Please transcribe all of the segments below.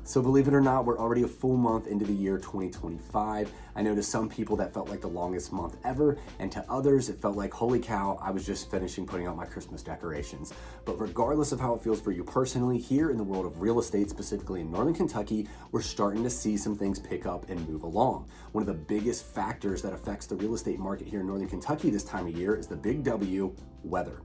So believe it or not, we're already a full month into the year 2025. I know to some people that felt like the longest month ever, and to others it felt like, holy cow, I was just finishing putting out my Christmas decorations. But regardless of how it feels for you personally, here in the world of real estate, specifically in Northern Kentucky, we're starting to see some things pick up and move along. One of the biggest factors that affects the real estate market here in Northern Kentucky this time of year is the big W, weather.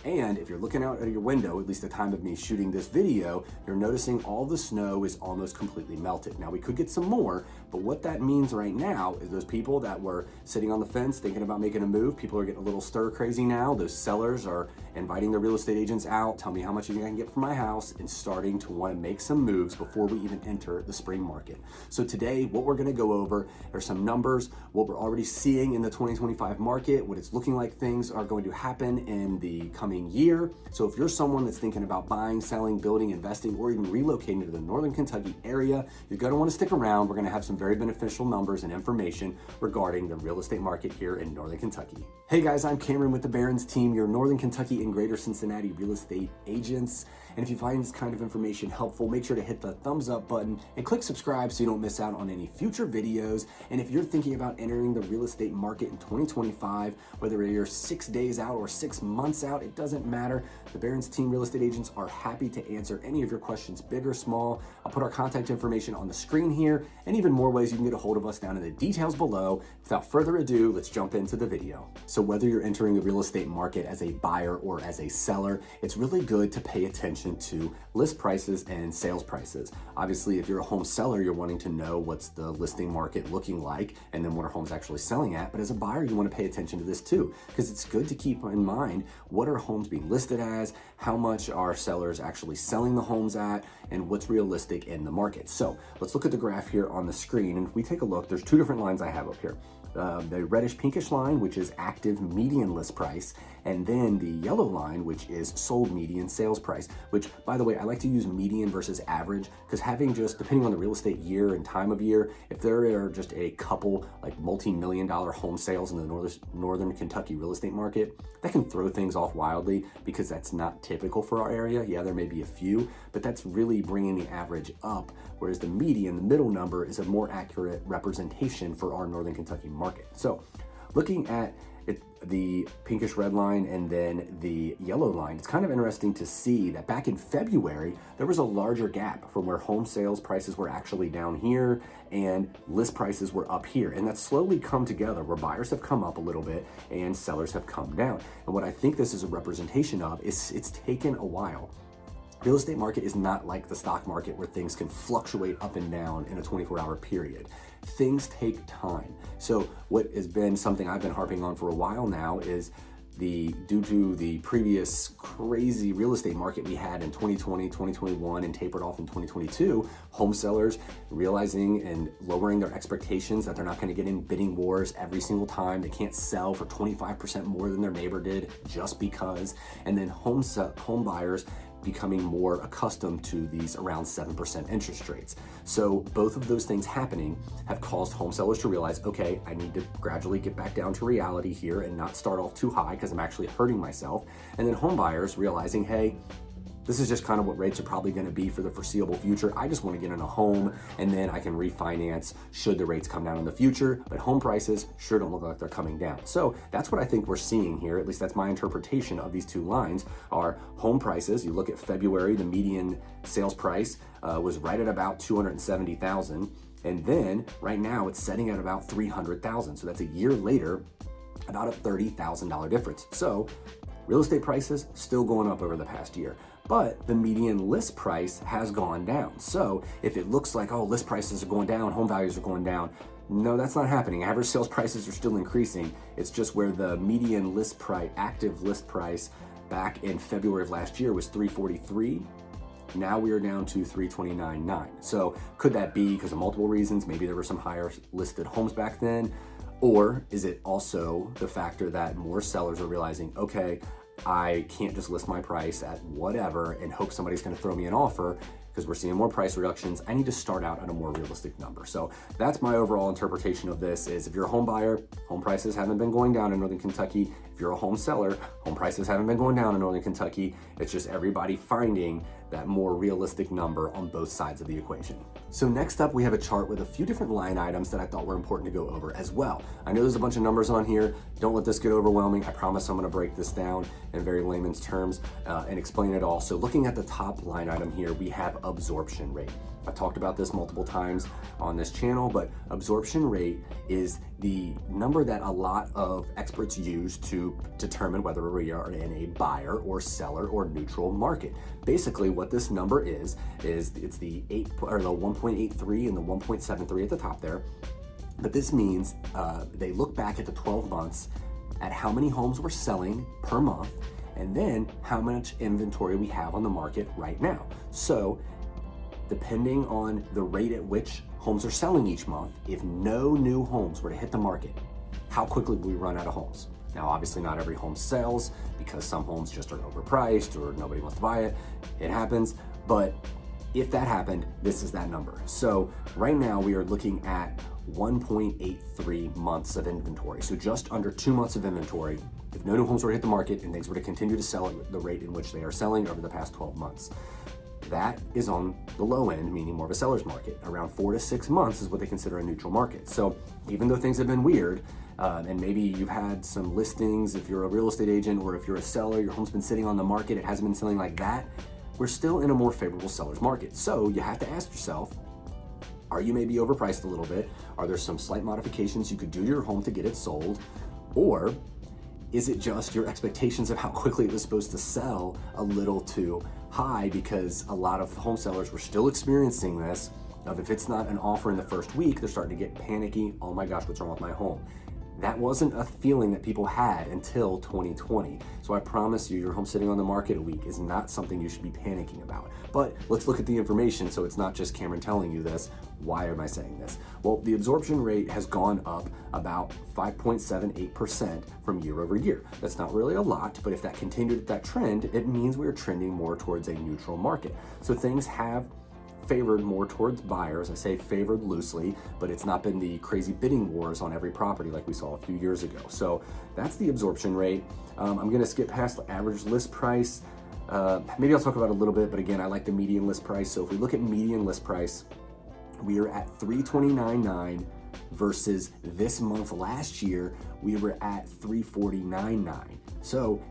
And if you're looking out at your window, at least the time of me shooting this video, you're noticing all the snow is almost completely melted. Now we could get some more, but what that means right now is those people that were sitting on the fence thinking about making a move, people are getting a little stir crazy now. Those sellers are inviting their real estate agents out, tell me how much you think I can get for my house, and starting to want to make some moves before we even enter the spring market. So today, what we're going to go over are some numbers, what we're already seeing in the 2025 market, what it's looking like things are going to happen in the coming year. So if you're someone that's thinking about buying, selling, building, investing, or even relocating to the Northern Kentucky area, you're going to want to stick around. We're going to have some very beneficial numbers and information regarding the real estate market here in Northern Kentucky. Hey guys, I'm Cameron with the Barron's team, your Northern Kentucky and Greater Cincinnati real estate agents. And if you find this kind of information helpful, make sure to hit the thumbs up button and click subscribe so you don't miss out on any future videos. And if you're thinking about entering the real estate market in 2025, whether you're 6 days out or 6 months out, it doesn't matter. The Barron's team real estate agents are happy to answer any of your questions, big or small. I'll put our contact information on the screen here and even more ways you can get a hold of us down in the details below. Without further ado, let's jump into the video. So whether you're entering the real estate market as a buyer or as a seller, it's really good to pay attention to list prices and sales prices. Obviously, if you're a home seller, you're wanting to know what's the listing market looking like and then what are homes actually selling at. But as a buyer, you want to pay attention to this too, because it's good to keep in mind what are homes being listed as, how much are sellers actually selling the homes at, and what's realistic in the market. So let's look at the graph here on the screen. And if we take a look, there's two different lines I have up here. The reddish pinkish line, which is active median list price, and then the yellow line, which is sold median sales price, which, by the way, I like to use median versus average, because having just, depending on the real estate year and time of year, if there are just a couple like multi-million-dollar home sales in the Northern Kentucky real estate market, that can throw things off wildly because that's not typical for our area. Yeah, there may be a few, but that's really bringing the average up, whereas the median, the middle number, is a more accurate representation for our Northern Kentucky market. So looking at it, the pinkish red line and then the yellow line, it's kind of interesting to see that back in February, there was a larger gap from where home sales prices were actually down here and list prices were up here. And that's slowly come together where buyers have come up a little bit and sellers have come down. And what I think this is a representation of is it's taken a while. Real estate market is not like the stock market where things can fluctuate up and down in a 24-hour period. Things take time. So what has been something I've been harping on for a while now is due to the previous crazy real estate market we had in 2020, 2021, and tapered off in 2022, home sellers realizing and lowering their expectations that they're not going to get in bidding wars every single time. They can't sell for 25% more than their neighbor did just because. And then home buyers becoming more accustomed to these around 7% interest rates. So both of those things happening have caused home sellers to realize, okay, I need to gradually get back down to reality here and not start off too high because I'm actually hurting myself. And then home buyers realizing, hey, this is just kind of what rates are probably going to be for the foreseeable future. I just want to get in a home and then I can refinance should the rates come down in the future, but home prices sure don't look like they're coming down. So that's what I think we're seeing here. At least that's my interpretation of these two lines are home prices. You look at February, the median sales price was right at about $270,000. And then right now it's setting at about $300,000. So that's a year later, about a $30,000 difference. So real estate prices still going up over the past year, but the median list price has gone down. So if it looks like, oh, list prices are going down, home values are going down, no, that's not happening. Average sales prices are still increasing. It's just where the median list price, active list price back in February of last year was 343. Now we are down to 329.9. So could that be because of multiple reasons? Maybe there were some higher listed homes back then. Or is it also the factor that more sellers are realizing, okay, I can't just list my price at whatever and hope somebody's going to throw me an offer because we're seeing more price reductions. I need to start out at a more realistic number. So that's my overall interpretation of this is if you're a home buyer, home prices haven't been going down in Northern Kentucky. If you're a home seller, home prices haven't been going down in Northern Kentucky. It's just everybody finding that more realistic number on both sides of the equation. So next up, we have a chart with a few different line items that I thought were important to go over as well. I know there's a bunch of numbers on here. Don't let this get overwhelming. I promise I'm gonna break this down in very layman's terms and explain it all. So looking at the top line item here, we have absorption rate. I've talked about this multiple times on this channel, but absorption rate is the number that a lot of experts use to determine whether we are in a buyer or seller or neutral market. Basically, what this number is it's the 1.83 and the 1.73 at the top there. But this means they look back at the 12 months at how many homes we're selling per month, and then how much inventory we have on the market right now. So depending on the rate at which homes are selling each month, if no new homes were to hit the market, how quickly will we run out of homes? Now, obviously not every home sells because some homes just are overpriced or nobody wants to buy it. It happens, but if that happened, this is that number. So right now we are looking at 1.83 months of inventory. So just under 2 months of inventory if no new homes were to hit the market and things were to continue to sell at the rate in which they are selling over the past 12 months. That is on the low end, meaning more of a seller's market. Around 4 to 6 months is what they consider a neutral market. So even though things have been weird, and maybe you've had some listings, if you're a real estate agent or if you're a seller, your home's been sitting on the market, it hasn't been selling like that, we're still in a more favorable seller's market. So you have to ask yourself, are you maybe overpriced a little bit? Are there some slight modifications you could do to your home to get it sold? Or is it just your expectations of how quickly it was supposed to sell a little too high, because a lot of home sellers were still experiencing this of if it's not an offer in the first week, they're starting to get panicky. Oh my gosh, what's wrong with my home? That wasn't a feeling that people had until 2020. So I promise you, your home sitting on the market a week is not something you should be panicking about. But let's look at the information so it's not just Cameron telling you this. Why am I saying this? Well, the absorption rate has gone up about 5.78% from year over year. That's not really a lot, but if that continued that trend, it means we're trending more towards a neutral market. So things have favored more towards buyers. I say favored loosely, but it's not been the crazy bidding wars on every property like we saw a few years ago. So that's the absorption rate. I'm gonna skip past the average list price. Maybe I'll talk about it a little bit, but again, I like the median list price. So if we look at median list price, we are at $329.9 versus this month last year, we were at $349.9. So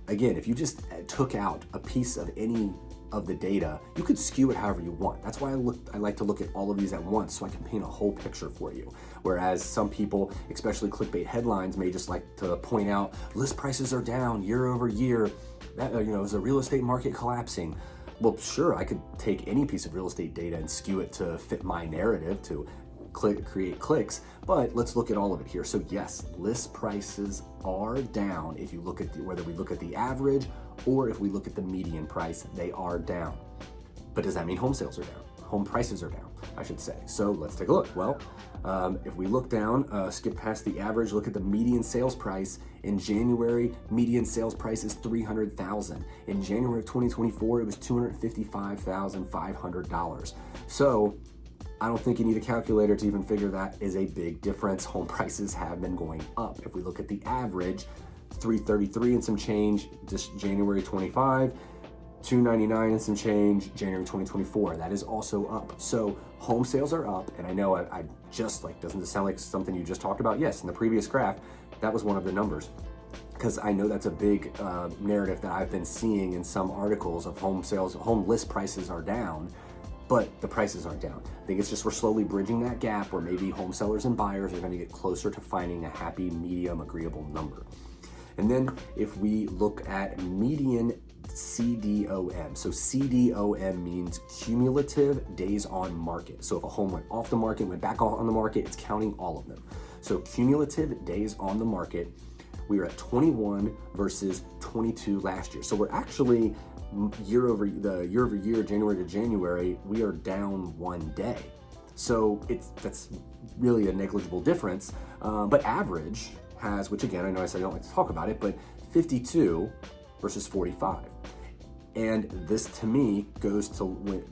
again, if you just took out a piece of any of the data, you could skew it however you want. That's why I like to look at all of these at once so I can paint a whole picture for you. Whereas some people, especially clickbait headlines, may just like to point out list prices are down year over year. That is a real estate market collapsing. Well, sure, I could take any piece of real estate data and skew it to fit my narrative to create clicks, but let's look at all of it here. So yes, list prices are down. If you look at whether we look at the average or if we look at the median price, they are down. But does that mean home sales are down? Home prices are down, I should say. So let's take a look. Well, if we look down, skip past the average, look at the median sales price. In January, median sales price is $300,000. In January of 2024, it was $255,500. So I don't think you need a calculator to even figure that is a big difference. Home prices have been going up. If we look at the average, 333 and some change, just January 25, 299 and some change, January 2024. That is also up. So home sales are up, and I know I just like, doesn't this sound like something you just talked about? Yes, in the previous graph, that was one of the numbers. Because I know that's a big narrative that I've been seeing in some articles of home sales, home list prices are down, but the prices aren't down. I think it's just we're slowly bridging that gap where maybe home sellers and buyers are gonna get closer to finding a happy, medium, agreeable number. And then if we look at median CDOM, so CDOM means cumulative days on market. So if a home went off the market, went back on the market, it's counting all of them. So cumulative days on the market, we were at 21 versus 22 last year. So we're actually year over year, January to January, we are down 1 day. So that's really a negligible difference. But average has, which again, I know I said I don't like to talk about it, but 52 versus 45. And this to me goes to,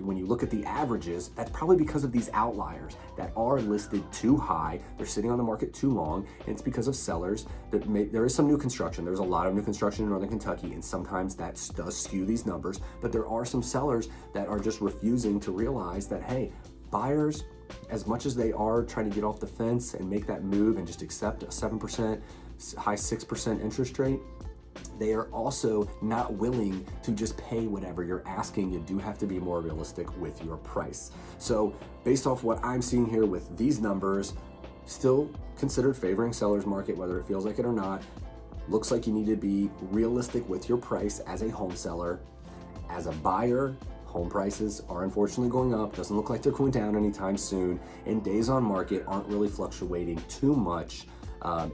when you look at the averages, that's probably because of these outliers that are listed too high. They're sitting on the market too long, and it's because of sellers. There is some new construction. There's a lot of new construction in Northern Kentucky, and sometimes that does skew these numbers, but there are some sellers that are just refusing to realize that, hey, buyers, as much as they are trying to get off the fence and make that move and just accept a 7%, high 6% interest rate, they are also not willing to just pay whatever you're asking. You do have to be more realistic with your price. So based off what I'm seeing here with these numbers, still considered favoring seller's market, whether it feels like it or not. Looks like you need to be realistic with your price as a home seller. As a buyer, home prices are unfortunately going up. Doesn't look like they're going down anytime soon. And days on market aren't really fluctuating too much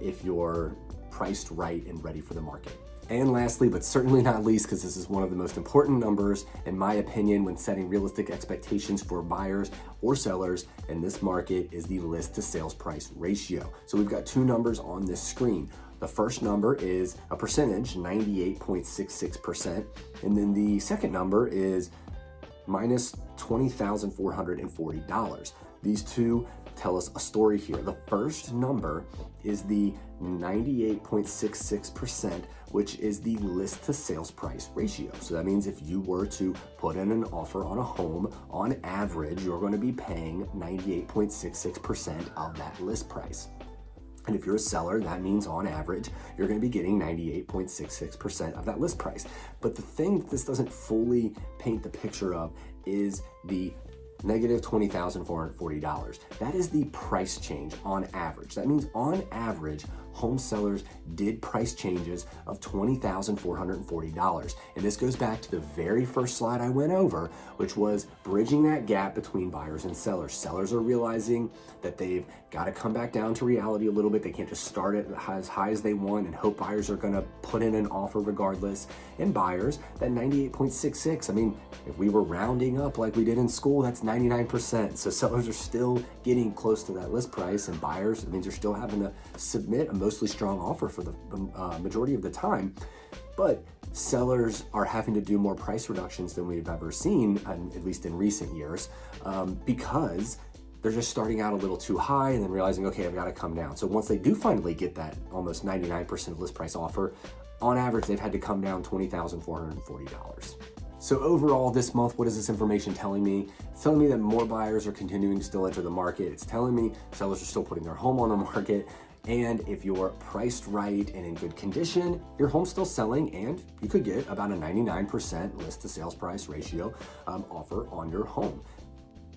if you're priced right and ready for the market. And lastly, but certainly not least, because this is one of the most important numbers, in my opinion, when setting realistic expectations for buyers or sellers in this market, is the list to sales price ratio. So we've got two numbers on this screen. The first number is a percentage, 98.66%. And then the second number is minus $20,440. These two tell us a story here. The first number is the 98.66%, which is the list to sales price ratio. So that means if you were to put in an offer on a home, on average, you're going to be paying 98.66% of that list price. And if you're a seller, that means on average, you're going to be getting 98.66% of that list price. But the thing that this doesn't fully paint the picture of is the negative $20,440. That is the price change on average. That means on average, home sellers did price changes of $20,440. And this goes back to the very first slide I went over, which was bridging that gap between buyers and sellers. Sellers are realizing that they've got to come back down to reality a little bit. They can't just start it as high as they want and hope buyers are going to put in an offer regardless. And buyers, that 98.66, I mean, if we were rounding up like we did in school, that's 99%. So sellers are still getting close to that list price, and buyers, it means you're still having to submit a mostly strong offer for the majority of the time. But sellers are having to do more price reductions than we've ever seen, at least in recent years, because they're just starting out a little too high and then realizing, okay, I've got to come down. So once they do finally get that almost 99% list price offer, on average, they've had to come down $20,440. So overall this month, what is this information telling me? It's telling me that more buyers are continuing to still enter the market. It's telling me sellers are still putting their home on the market. And if you're priced right and in good condition, your home's still selling, and you could get about a 99% list to sales price ratio offer on your home.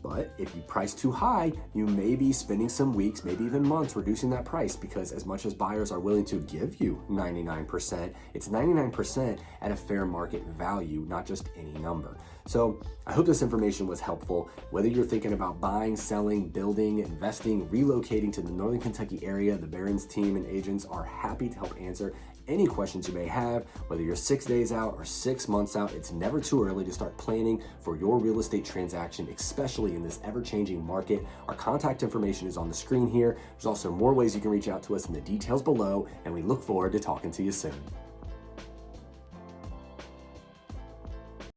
But if you price too high, you may be spending some weeks, maybe even months, reducing that price, because as much as buyers are willing to give you 99%, it's 99% at a fair market value, not just any number. So I hope this information was helpful. Whether you're thinking about buying, selling, building, investing, relocating to the Northern Kentucky area, the Barron's team and agents are happy to help answer any questions you may have. Whether you're 6 days out or 6 months out, it's never too early to start planning for your real estate transaction, especially in this ever-changing market. Our contact information is on the screen here. There's also more ways you can reach out to us in the details below, and we look forward to talking to you soon.